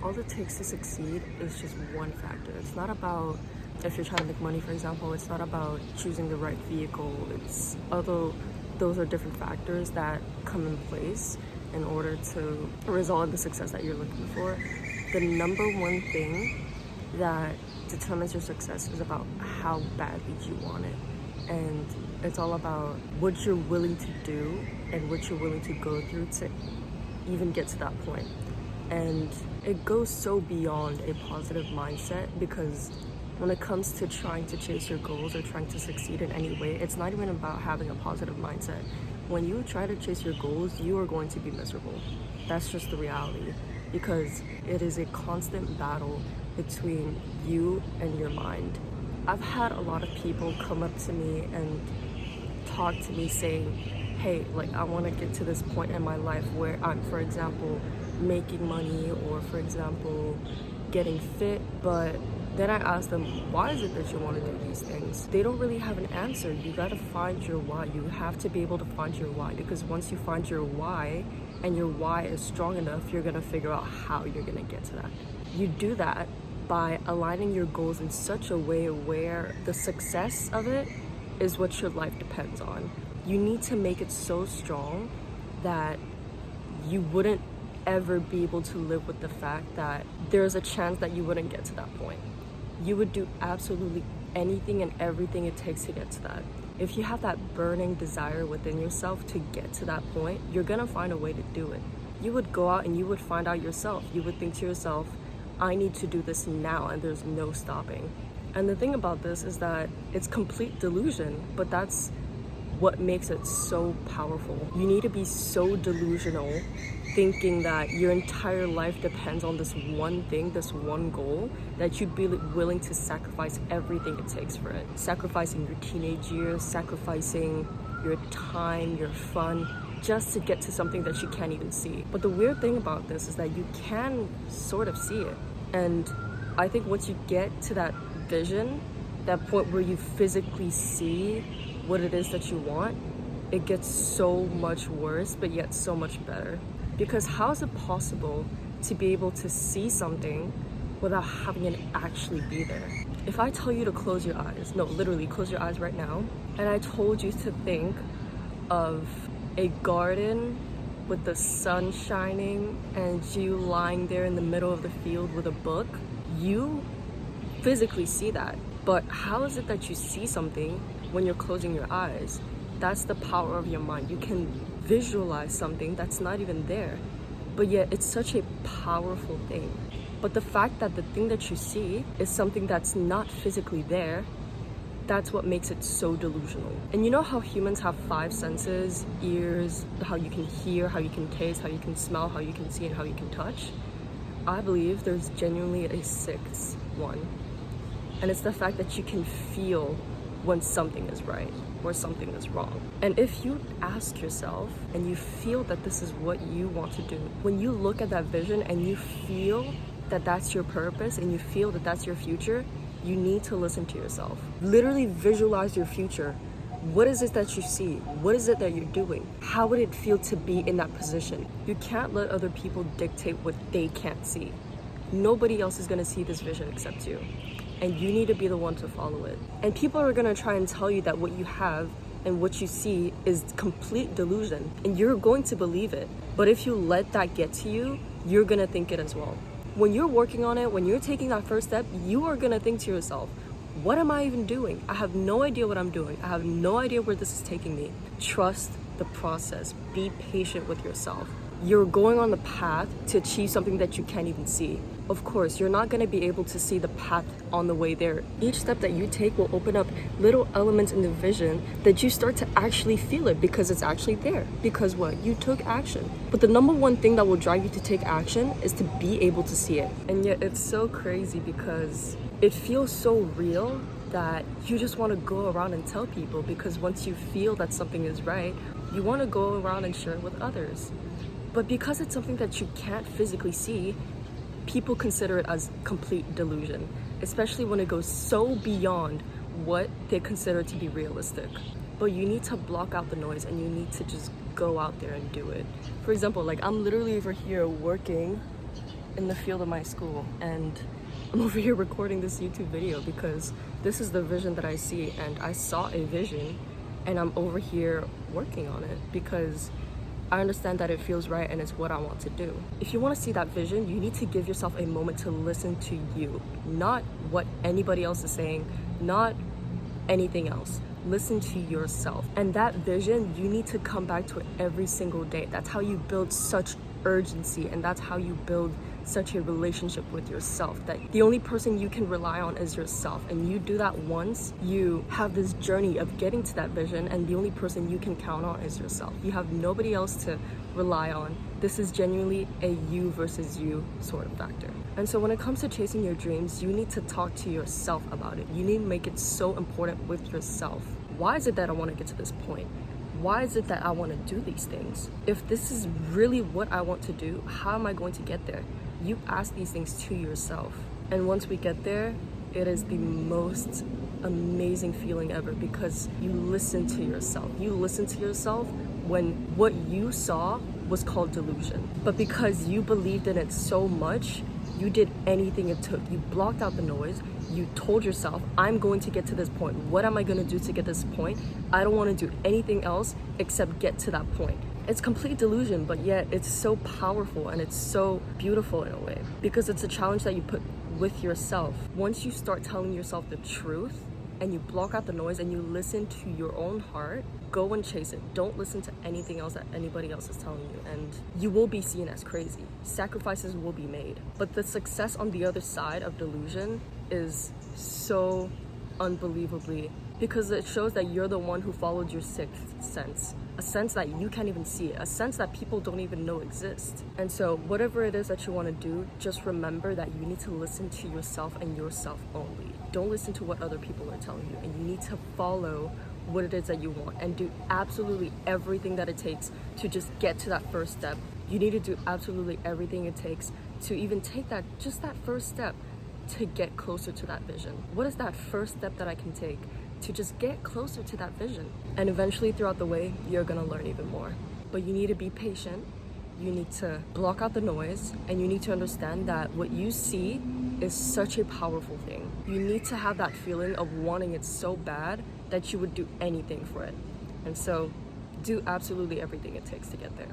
all it takes to succeed is just one factor. It's not about, if you're trying to make money, for example, it's not about choosing the right vehicle. It's, although those are different factors that come in place in order to result in the success that you're looking for, the number one thing that determines your success is about how badly you want it. And it's all about what you're willing to do and what you're willing to go through to even get to that point. And it goes so beyond a positive mindset, because when it comes to trying to chase your goals or trying to succeed in any way, it's not even about having a positive mindset. When you try to chase your goals, you are going to be miserable. That's just the reality, because it is a constant battle between you and your mind. I've had a lot of people come up to me and talk to me saying, hey, like, I want to get to this point in my life where I'm, for example, making money, or for example, getting fit. But then I ask them, why is it that you want to do these things? They don't really have an answer. You got to find your why. You have to be able to find your why, because once you find your why and your why is strong enough, you're going to figure out how you're going to get to that. You do that by aligning your goals in such a way where the success of it is what your life depends on. You need to make it so strong that you wouldn't ever be able to live with the fact that there's a chance that you wouldn't get to that point. You would do absolutely anything and everything it takes to get to that. If you have that burning desire within yourself to get to that point, you're gonna find a way to do it. You would go out and you would find out yourself. You would think to yourself, I need to do this now, and there's no stopping. And the thing about this is that it's complete delusion, but that's what makes it so powerful. You need to be so delusional, thinking that your entire life depends on this one thing, this one goal, that you'd be willing to sacrifice everything it takes for it. Sacrificing your teenage years, sacrificing your time, your fun, just to get to something that you can't even see. But the weird thing about this is that you can sort of see it. And I think once you get to that vision, that point where you physically see what it is that you want, it gets so much worse, but yet so much better. Because how is it possible to be able to see something without having it actually be there? If I tell you to close your eyes, no, literally close your eyes right now, and I told you to think of a garden with the sun shining and you lying there in the middle of the field with a book, you physically see that. But how is it that you see something when you're closing your eyes? That's the power of your mind. You can visualize something that's not even there, but yet it's such a powerful thing. But the fact that the thing that you see is something that's not physically there, that's what makes it so delusional. And you know how humans have 5 senses, ears, how you can hear, how you can taste, how you can smell, how you can see, and how you can touch? I believe there's genuinely a 6th one. And it's the fact that you can feel when something is right or something is wrong. And if you ask yourself and you feel that this is what you want to do, when you look at that vision and you feel that that's your purpose and you feel that that's your future, you need to listen to yourself. Literally visualize your future. What is it that you see? What is it that you're doing? How would it feel to be in that position? You can't let other people dictate what they can't see. Nobody else is gonna see this vision except you. And you need to be the one to follow it. And people are gonna try and tell you that what you have and what you see is complete delusion, and you're going to believe it. But if you let that get to you, you're gonna think it as well. When you're working on it, when you're taking that first step, you are gonna think to yourself, what am I even doing? I have no idea what I'm doing. I have no idea where this is taking me. Trust the process. Be patient with yourself. You're going on the path to achieve something that you can't even see. Of course, you're not going to be able to see the path on the way there. Each step that you take will open up little elements in the vision that you start to actually feel it, because it's actually there. Because what? You took action. But the number one thing that will drive you to take action is to be able to see it. And yet it's so crazy because it feels so real that you just want to go around and tell people, because once you feel that something is right, you want to go around and share it with others. But because it's something that you can't physically see, people consider it as complete delusion, especially when it goes so beyond what they consider to be realistic. But you need to block out the noise and you need to just go out there and do it. For example, like I'm literally over here working in the field of my school, and I'm over here recording this YouTube video because this is the vision that I see, and I saw a vision and I'm over here working on it because I understand that it feels right and it's what I want to do. If you want to see that vision, you need to give yourself a moment to listen to you, not what anybody else is saying, not anything else. Listen to yourself. And that vision, you need to come back to it every single day. That's how you build such urgency, and that's how you build such a relationship with yourself, that the only person you can rely on is yourself. And you do that once, you have this journey of getting to that vision, and the only person you can count on is yourself. You have nobody else to rely on. This is genuinely a you versus you sort of factor. And so when it comes to chasing your dreams, you need to talk to yourself about it. You need to make it so important with yourself. Why is it that I want to get to this point? Why is it that I want to do these things? If this is really what I want to do, how am I going to get there? You ask these things to yourself. And once we get there, it is the most amazing feeling ever because you listen to yourself. You listen to yourself when what you saw was called delusion. But because you believed in it so much, you did anything it took. You blocked out the noise. You told yourself, I'm going to get to this point. What am I going to do to get this point? I don't want to do anything else except get to that point. It's complete delusion, but yet it's so powerful and it's so beautiful in a way because it's a challenge that you put with yourself. Once you start telling yourself the truth and you block out the noise and you listen to your own heart, go and chase it. Don't listen to anything else that anybody else is telling you, and you will be seen as crazy. Sacrifices will be made. But the success on the other side of delusion is so unbelievably, because it shows that you're the one who followed your sixth sense, a sense that you can't even see, a sense that people don't even know exists. And so whatever it is that you want to do, just remember that you need to listen to yourself and yourself only. Don't listen to what other people are telling you, and you need to follow what it is that you want and do absolutely everything that it takes to just get to that first step. You need to do absolutely everything it takes to even take that first step to get closer to that vision. What is that first step that I can take to just get closer to that vision? And eventually throughout the way, you're gonna learn even more. But you need to be patient. You need to block out the noise, and you need to understand that what you see is such a powerful thing. You need to have that feeling of wanting it so bad that you would do anything for it. And so do absolutely everything it takes to get there.